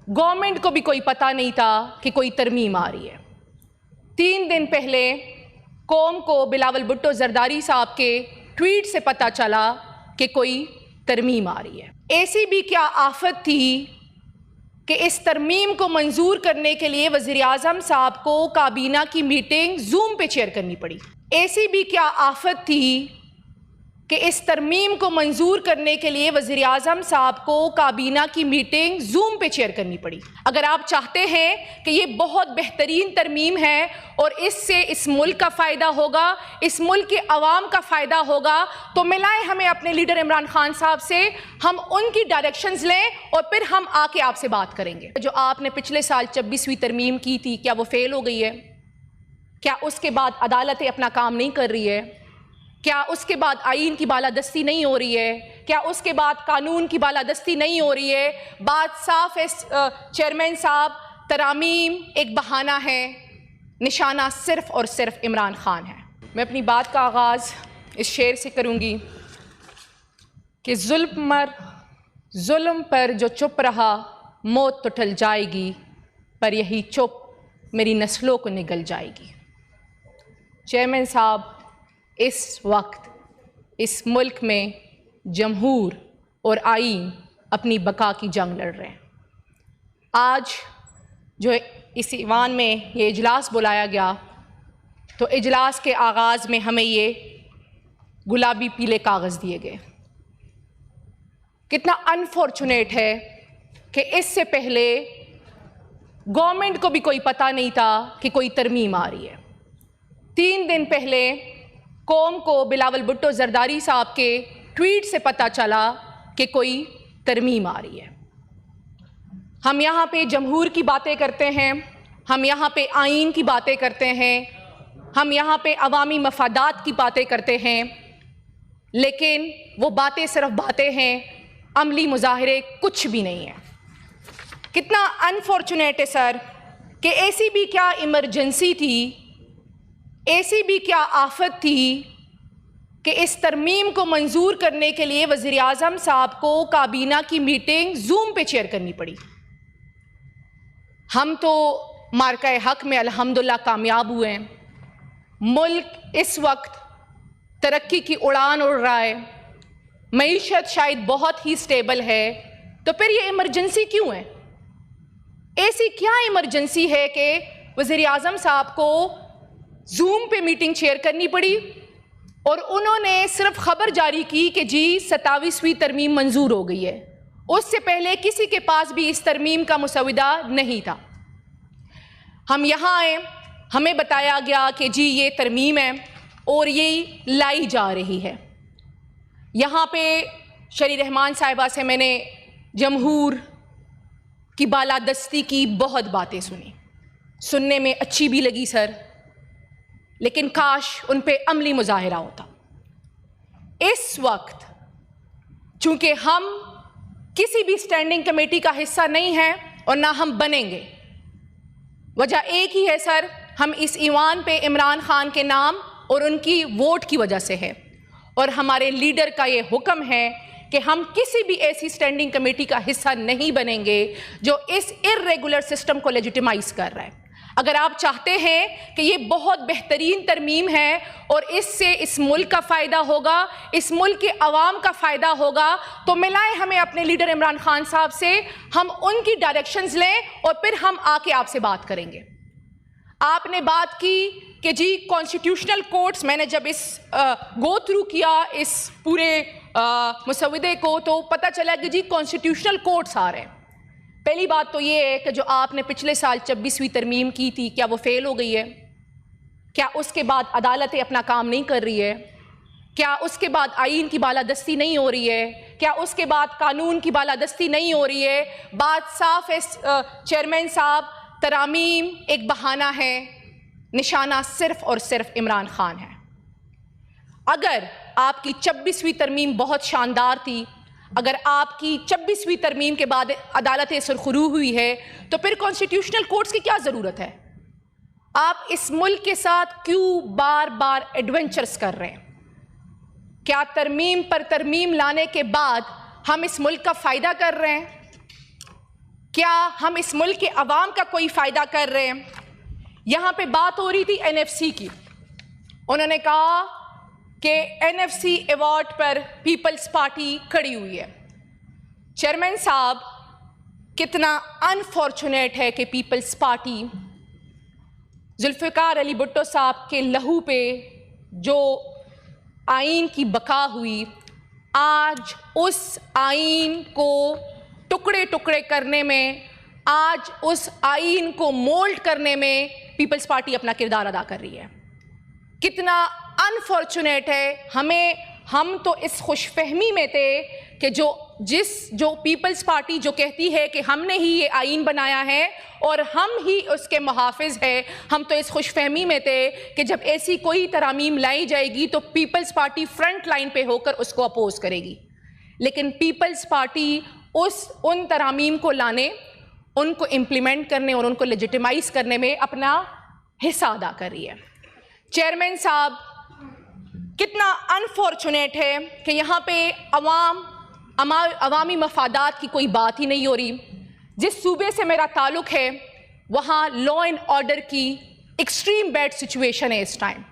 Government کو بھی کوئی پتہ نہیں تھا کہ کوئی ترمیم آ رہی ہے۔ 3 دن پہلے قوم کو بلاول بھٹو زرداری صاحب کے ٹویٹ سے پتہ چلا کہ کوئی ترمیم آ رہی ہے۔ ایسی بھی کیا آفت تھی کہ اس ترمیم کو منظور کرنے کے لیے وزیر اعظم صاحب کو کابینہ کی میٹنگ زوم پہ چیئر کرنی پڑی۔ ایسی بھی کیا آفت تھی کہ اس ترمیم کو منظور کرنے کے لیے وزیر اعظم صاحب کو کابینہ کی میٹنگ زوم پہ چیئر کرنی پڑی۔ اگر آپ چاہتے ہیں کہ یہ بہت بہترین ترمیم ہے اور اس سے اس ملک کا فائدہ ہوگا، اس ملک کے عوام کا فائدہ ہوگا، تو ملائیں ہمیں اپنے لیڈر عمران خان صاحب سے، ہم ان کی ڈائریکشنز لیں اور پھر ہم آ کے آپ سے بات کریں گے۔ جو آپ نے پچھلے سال 26ویں ترمیم کی تھی، کیا وہ فیل ہو گئی ہے؟ کیا اس کے بعد عدالتیں اپنا کام نہیں کر رہی ہے؟ کیا اس کے بعد آئین کی بالادستی نہیں ہو رہی ہے؟ کیا اس کے بعد قانون کی بالادستی نہیں ہو رہی ہے؟ بات صاف ہے چیئرمین صاحب، ترامیم ایک بہانہ ہے، نشانہ صرف اور صرف عمران خان ہے۔ میں اپنی بات کا آغاز اس شعر سے کروں گی کہ ظلم پر جو چپ رہا موت تو ٹل جائے گی، پر یہی چپ میری نسلوں کو نگل جائے گی۔ چیئرمین صاحب، اس وقت اس ملک میں جمہور اور آئین اپنی بقا کی جنگ لڑ رہے ہیں۔ آج جو اس ایوان میں یہ اجلاس بلایا گیا، تو اجلاس کے آغاز میں ہمیں یہ گلابی پیلے کاغذ دیے گئے۔ کتنا انفارچونیٹ ہے کہ اس سے پہلے گورنمنٹ کو بھی کوئی پتہ نہیں تھا کہ کوئی ترمیم آ رہی ہے۔ 3 دن پہلے قوم کو بلاول بھٹو زرداری صاحب کے ٹویٹ سے پتہ چلا کہ کوئی ترمیم آ رہی ہے۔ ہم یہاں پہ جمہور کی باتیں کرتے ہیں، ہم یہاں پہ آئین کی باتیں کرتے ہیں، ہم یہاں پہ عوامی مفادات کی باتیں کرتے ہیں، لیکن وہ باتیں صرف باتیں ہیں، عملی مظاہرے کچھ بھی نہیں ہیں۔ کتنا انفارچونیٹ ہے سر کہ ایسی بھی کیا ایمرجنسی تھی، ایسی بھی کیا آفت تھی کہ اس ترمیم کو منظور کرنے کے لیے وزیر اعظم صاحب کو کابینہ کی میٹنگ زوم پہ چیئر کرنی پڑی۔ ہم تو مارکہ حق میں الحمدللہ کامیاب ہوئے ہیں۔ ملک اس وقت ترقی کی اڑان اڑ رہا ہے، معیشت شاید بہت ہی سٹیبل ہے، تو پھر یہ ایمرجنسی کیوں ہے؟ ایسی کیا ایمرجنسی ہے کہ وزیر اعظم صاحب کو زوم پہ میٹنگ چیئر کرنی پڑی اور انہوں نے صرف خبر جاری کی کہ جی 27ویں ترمیم منظور ہو گئی ہے؟ اس سے پہلے کسی کے پاس بھی اس ترمیم کا مسودہ نہیں تھا۔ ہم یہاں آئے، ہمیں بتایا گیا کہ جی یہ ترمیم ہے اور یہ لائی جا رہی ہے۔ یہاں پہ شری رحمان صاحبہ سے میں نے جمہور کی بالادستی کی بہت باتیں سننے میں اچھی بھی لگی سر، لیکن کاش ان پہ عملی مظاہرہ ہوتا۔ اس وقت چونکہ ہم کسی بھی اسٹینڈنگ کمیٹی کا حصہ نہیں ہیں اور نہ ہم بنیں گے، وجہ ایک ہی ہے سر، ہم اس ایوان پہ عمران خان کے نام اور ان کی ووٹ کی وجہ سے ہے، اور ہمارے لیڈر کا یہ حکم ہے کہ ہم کسی بھی ایسی اسٹینڈنگ کمیٹی کا حصہ نہیں بنیں گے جو اس ارریگولر سسٹم کو لیجیٹیمائز کر رہا ہے۔ اگر آپ چاہتے ہیں کہ یہ بہت بہترین ترمیم ہے اور اس سے اس ملک کا فائدہ ہوگا، اس ملک کے عوام کا فائدہ ہوگا، تو ملائیں ہمیں اپنے لیڈر عمران خان صاحب سے، ہم ان کی ڈائریکشنز لیں اور پھر ہم آ کے آپ سے بات کریں گے۔ آپ نے بات کی کہ جی کانسٹیٹیوشنل کورٹس، میں نے جب اس گو تھرو کیا اس پورے مسودے کو، تو پتہ چلا کہ جی کانسٹیٹیوشنل کورٹس آ رہے ہیں۔ پہلی بات تو یہ ہے کہ جو آپ نے پچھلے سال 26ویں ترمیم کی تھی، کیا وہ فیل ہو گئی ہے؟ کیا اس کے بعد عدالتیں اپنا کام نہیں کر رہی ہے؟ کیا اس کے بعد آئین کی بالادستی نہیں ہو رہی ہے؟ کیا اس کے بعد قانون کی بالادستی نہیں ہو رہی ہے؟ بات صاف ہے چیئرمین صاحب، ترامیم ایک بہانہ ہے، نشانہ صرف اور صرف عمران خان ہے۔ اگر آپ کی 26ویں ترمیم بہت شاندار تھی، اگر آپ کی 26ویں ترمیم کے بعد عدالتیں سرخرو ہوئی ہے، تو پھر کانسٹیٹیوشنل کورٹس کی کیا ضرورت ہے؟ آپ اس ملک کے ساتھ کیوں بار بار ایڈونچرز کر رہے ہیں؟ کیا ترمیم پر ترمیم لانے کے بعد ہم اس ملک کا فائدہ کر رہے ہیں؟ کیا ہم اس ملک کے عوام کا کوئی فائدہ کر رہے ہیں؟ یہاں پہ بات ہو رہی تھی NFC کی. انہوں نے کہا کہ NFC ایوارڈ پر پیپلز پارٹی کھڑی ہوئی ہے. چیئرمین صاحب، کتنا انفارچونیٹ ہے کہ پیپلز پارٹی ذوالفقار علی بھٹو صاحب کے لہو پہ جو آئین کی بقا ہوئی، آج اس آئین کو ٹکڑے ٹکڑے کرنے میں، آج اس آئین کو مولڈ کرنے میں پیپلز پارٹی اپنا کردار ادا کر رہی ہے. کتنا انفارچونیٹ ہے. ہم تو اس خوش فہمی میں تھے کہ جو پیپلز پارٹی جو کہتی ہے کہ ہم نے ہی یہ آئین بنایا ہے اور ہم ہی اس کے محافظ ہیں، ہم تو اس خوش فہمی میں تھے کہ جب ایسی کوئی ترامیم لائی جائے گی تو پیپلز پارٹی فرنٹ لائن پہ ہو کر اس کو اپوز کرے گی. لیکن پیپلز پارٹی ان ترامیم کو لانے، ان کو امپلیمنٹ کرنے اور ان کو لیجیٹیمائز کرنے میں اپنا حصہ ادا کر رہی ہے. چیئرمین صاحب، کتنا انفارچونیٹ ہے کہ یہاں پہ عوامی مفادات کی کوئی بات ہی نہیں ہو رہی. جس صوبے سے میرا تعلق ہے وہاں لا اینڈ آرڈر کی ایکسٹریم بیڈ سچویشن ہے اس ٹائم.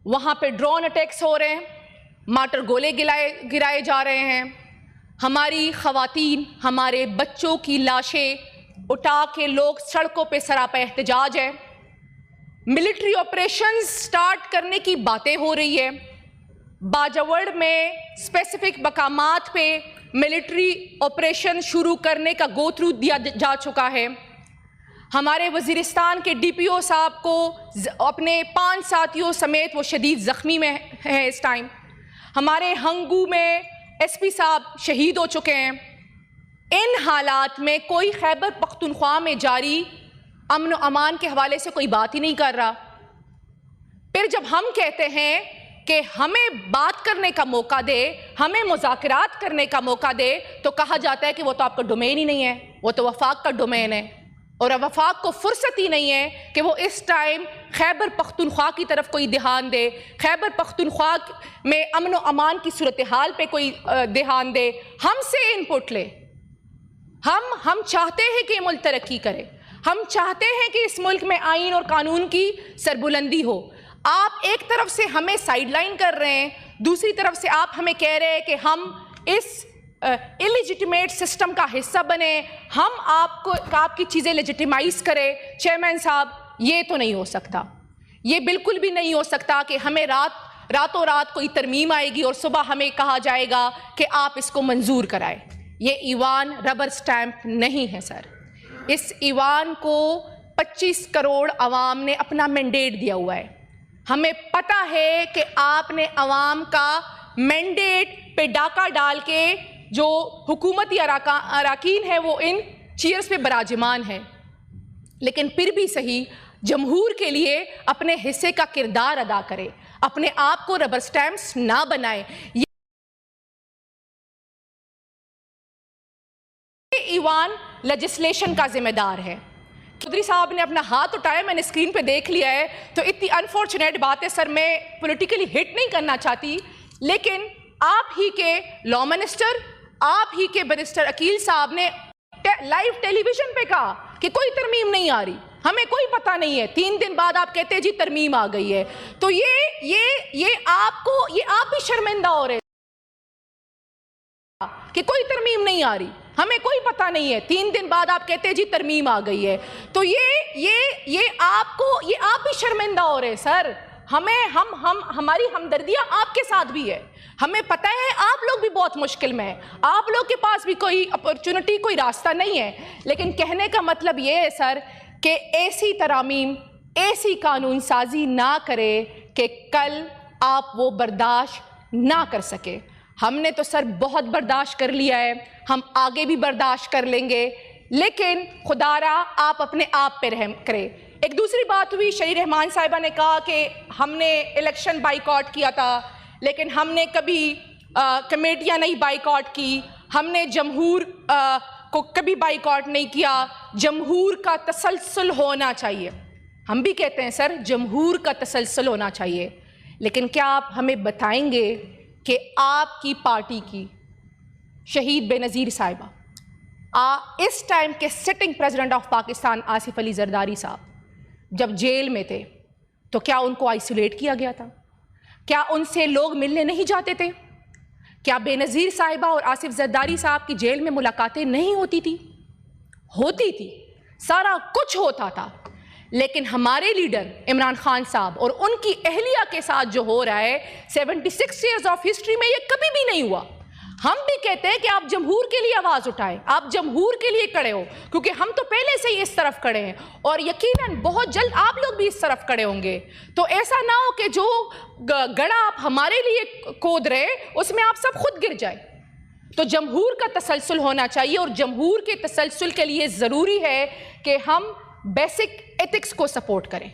وہاں پہ ڈرون اٹیکس ہو رہے ہیں، مارٹر گولے گرائے جا رہے ہیں. ہماری خواتین، ہمارے بچوں کی لاشیں اٹھا کے لوگ سڑکوں پہ سراپا احتجاج ہے. ملٹری آپریشنز سٹارٹ کرنے کی باتیں ہو رہی ہے. باجوڑ میں اسپیسیفک مقامات پہ ملٹری آپریشن شروع کرنے کا گو تھرو دیا جا چکا ہے. ہمارے وزیرستان کے DPO صاحب کو اپنے 5 ساتھیوں سمیت وہ شدید زخمی میں ہیں اس ٹائم. ہمارے ہنگو میں SP صاحب شہید ہو چکے ہیں. ان حالات میں کوئی خیبر پختونخوا میں جاری امن و امان کے حوالے سے کوئی بات ہی نہیں کر رہا. پھر جب ہم کہتے ہیں کہ ہمیں بات کرنے کا موقع دے، ہمیں مذاکرات کرنے کا موقع دے، تو کہا جاتا ہے کہ وہ تو آپ کا ڈومین ہی نہیں ہے، وہ تو وفاق کا ڈومین ہے. اور وفاق کو فرصت ہی نہیں ہے کہ وہ اس ٹائم خیبر پختونخوا کی طرف کوئی دھیان دے، خیبر پختونخوا میں امن و امان کی صورتحال پہ کوئی دھیان دے، ہم سے ان پٹ لے. ہم چاہتے ہیں کہ یہ ملک ترقی کرے، ہم چاہتے ہیں کہ اس ملک میں آئین اور قانون کی سربلندی ہو. آپ ایک طرف سے ہمیں سائیڈ لائن کر رہے ہیں، دوسری طرف سے آپ ہمیں کہہ رہے ہیں کہ ہم اس الیجیٹیمیٹ سسٹم کا حصہ بنے، ہم آپ کی چیزیں لیجیٹیمائز کریں. چیئرمین صاحب، یہ تو نہیں ہو سکتا. یہ بالکل بھی نہیں ہو سکتا کہ ہمیں راتوں رات کوئی ترمیم آئے گی اور صبح ہمیں کہا جائے گا کہ آپ اس کو منظور کرائیں. یہ ایوان ربر سٹیمپ نہیں ہے سر. اس ایوان کو 25 کروڑ عوام نے اپنا مینڈیٹ دیا ہوا ہے. ہمیں پتہ ہے کہ آپ نے عوام کا مینڈیٹ پہ ڈاکہ ڈال کے جو حکومتی اراکین ہیں وہ ان چیئرز پہ براجمان ہیں. لیکن پھر بھی صحیح، جمہور کے لیے اپنے حصے کا کردار ادا کرے، اپنے آپ کو ربر سٹیمپس نہ بنائے. یہ ایوان لیجسلیشن کا ذمہ دار ہے. چودھری صاحب نے اپنا ہاتھ اٹھایا، میں نے اسکرین پہ دیکھ لیا ہے. تو اتنی انفارچونیٹ بات ہے سر، میں پولیٹیکلی ہٹ نہیں کرنا چاہتی، لیکن آپ ہی کے لا منسٹر، آپ ہی کے بیرسٹر عقیل صاحب نے لائیو ٹیلی ویژن پہ کہا کہ کوئی ترمیم نہیں آ رہی، ہمیں کوئی پتہ نہیں ہے. 3 دن بعد آپ کہتے ہیں جی ترمیم آ گئی ہے. تو یہ آپ بھی شرمندہ ہو رہے کہ کوئی ترمیم نہیں آ رہی، ہمیں کوئی پتہ نہیں ہے. 3 دن بعد آپ کہتے ہیں جی ترمیم آ گئی ہے. تو آپ بھی شرمندہ ہو رہے سر. ہماری ہمدردیاں آپ کے ساتھ بھی ہے. ہمیں پتہ ہے آپ لوگ بھی بہت مشکل میں ہیں، آپ لوگ کے پاس بھی کوئی اپرچونٹی، کوئی راستہ نہیں ہے. لیکن کہنے کا مطلب یہ ہے سر کہ ایسی ترامیم، ایسی قانون سازی نہ کرے کہ کل آپ وہ برداشت نہ کر سکے. ہم نے تو سر بہت برداشت کر لیا ہے، ہم آگے بھی برداشت کر لیں گے، لیکن خدا را آپ اپنے آپ پہ رحم کرے. ایک دوسری بات ہوئی، شہری رحمان صاحبہ نے کہا کہ ہم نے الیکشن بائیکاٹ کیا تھا، لیکن ہم نے کبھی کمیٹیاں نہیں بائیکاٹ کی، ہم نے جمہور کو کبھی بائیکاٹ نہیں کیا. جمہور کا تسلسل ہونا چاہیے. ہم بھی کہتے ہیں سر جمہور کا تسلسل ہونا چاہیے، لیکن کیا آپ ہمیں بتائیں گے کہ آپ کی پارٹی کی شہید بے نظیر صاحبہ، اس ٹائم کے sitting president of Pakistan Asif Ali Zardari صاحب جب جیل میں تھے تو کیا ان کو آئسولیٹ کیا گیا تھا؟ کیا ان سے لوگ ملنے نہیں جاتے تھے؟ کیا بے نظیر صاحبہ اور آصف زرداری صاحب کی جیل میں ملاقاتیں نہیں ہوتی تھی؟ ہوتی تھی، سارا کچھ ہوتا تھا. لیکن ہمارے لیڈر عمران خان صاحب اور ان کی اہلیہ کے ساتھ جو ہو رہا ہے 76 ایئرز آف ہسٹری میں یہ کبھی بھی نہیں ہوا. ہم بھی کہتے ہیں کہ آپ جمہور کے لیے آواز اٹھائیں، آپ جمہور کے لیے کھڑے ہو، کیونکہ ہم تو پہلے سے ہی اس طرف کھڑے ہیں اور یقیناً بہت جلد آپ لوگ بھی اس طرف کھڑے ہوں گے. تو ایسا نہ ہو کہ جو گڑھا آپ ہمارے لیے کھود رہے اس میں آپ سب خود گر جائیں. تو جمہور کا تسلسل ہونا چاہیے اور جمہور کے تسلسل کے لیے ضروری ہے کہ ہم بیسک ایتھکس کو سپورٹ کریں.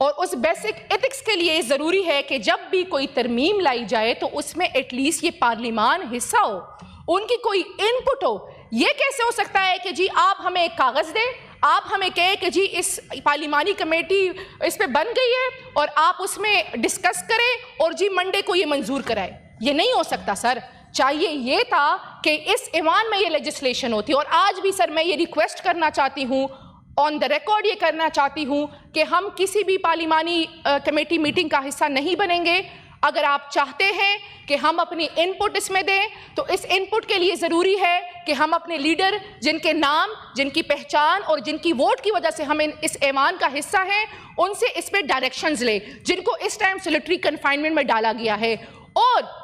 اور اس بیسک ایتھکس کے لیے ضروری ہے کہ جب بھی کوئی ترمیم لائی جائے تو اس میں ایٹ لیسٹ یہ پارلیمان حصہ ہو، ان کی کوئی ان پٹ ہو. یہ کیسے ہو سکتا ہے کہ جی آپ ہمیں ایک کاغذ دیں، آپ ہمیں کہیں کہ جی اس پارلیمانی کمیٹی اس پہ بن گئی ہے اور آپ اس میں ڈسکس کریں اور جی منڈے کو یہ منظور کرائے؟ یہ نہیں ہو سکتا سر. چاہیے یہ تھا کہ اس ایوان میں یہ لیجسلیشن ہوتی. اور آج بھی سر میں یہ ریکویسٹ کرنا چاہتی ہوں، آن دا ریکارڈ یہ کرنا چاہتی ہوں کہ ہم کسی بھی پارلیمانی کمیٹی میٹنگ کا حصہ نہیں بنیں گے. اگر آپ چاہتے ہیں کہ ہم اپنی ان پٹ اس میں دیں تو اس ان پٹ کے لیے ضروری ہے کہ ہم اپنے لیڈر جن کے نام، جن کی پہچان اور جن کی ووٹ کی وجہ سے ہم اس ایوان کا حصہ ہیں ان سے اس پہ ڈائریکشنز لیں، جن کو اس ٹائم سلیٹری کنفائنمنٹ میں ڈالا گیا ہے. اور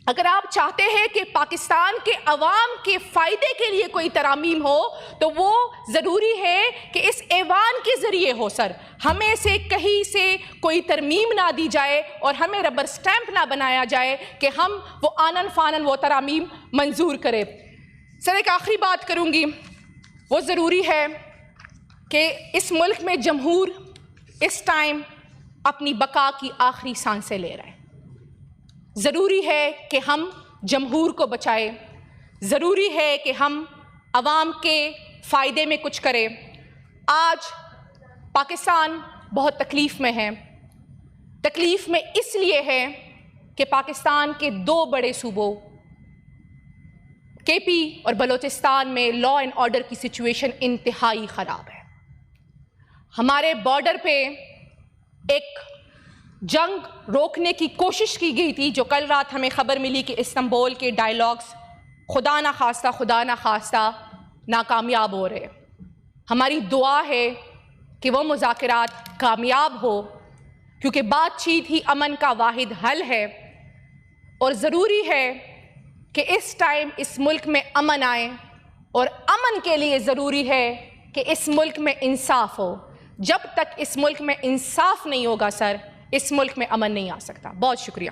اگر آپ چاہتے ہیں کہ پاکستان کے عوام کے فائدے کے لیے کوئی ترامیم ہو تو وہ ضروری ہے کہ اس ایوان کے ذریعے ہو سر. ہمیں سے کہیں سے کوئی ترمیم نہ دی جائے اور ہمیں ربر سٹیمپ نہ بنایا جائے کہ ہم وہ آنن فانن وہ ترامیم منظور کرے. سر ایک آخری بات کروں گی، وہ ضروری ہے کہ اس ملک میں جمہور اس ٹائم اپنی بقا کی آخری سانسیں لے رہا ہے. ضروری ہے کہ ہم جمہور کو بچائیں، ضروری ہے کہ ہم عوام کے فائدے میں کچھ کریں. آج پاکستان بہت تکلیف میں ہے. تکلیف میں اس لیے ہے کہ پاکستان کے دو بڑے صوبوں کے پی اور بلوچستان میں لا اینڈ آرڈر کی سچویشن انتہائی خراب ہے. ہمارے بارڈر پہ ایک جنگ روکنے کی کوشش کی گئی تھی جو کل رات ہمیں خبر ملی کہ استنبول کے ڈائیلاگز خدا نہ خواستہ ناکامیاب ہو رہے. ہماری دعا ہے کہ وہ مذاکرات کامیاب ہو، کیونکہ بات چیت ہی امن کا واحد حل ہے. اور ضروری ہے کہ اس ٹائم اس ملک میں امن آئے اور امن کے لیے ضروری ہے کہ اس ملک میں انصاف ہو. جب تک اس ملک میں انصاف نہیں ہوگا سر اس ملک میں امن نہیں آ سکتا. بہت شکریہ.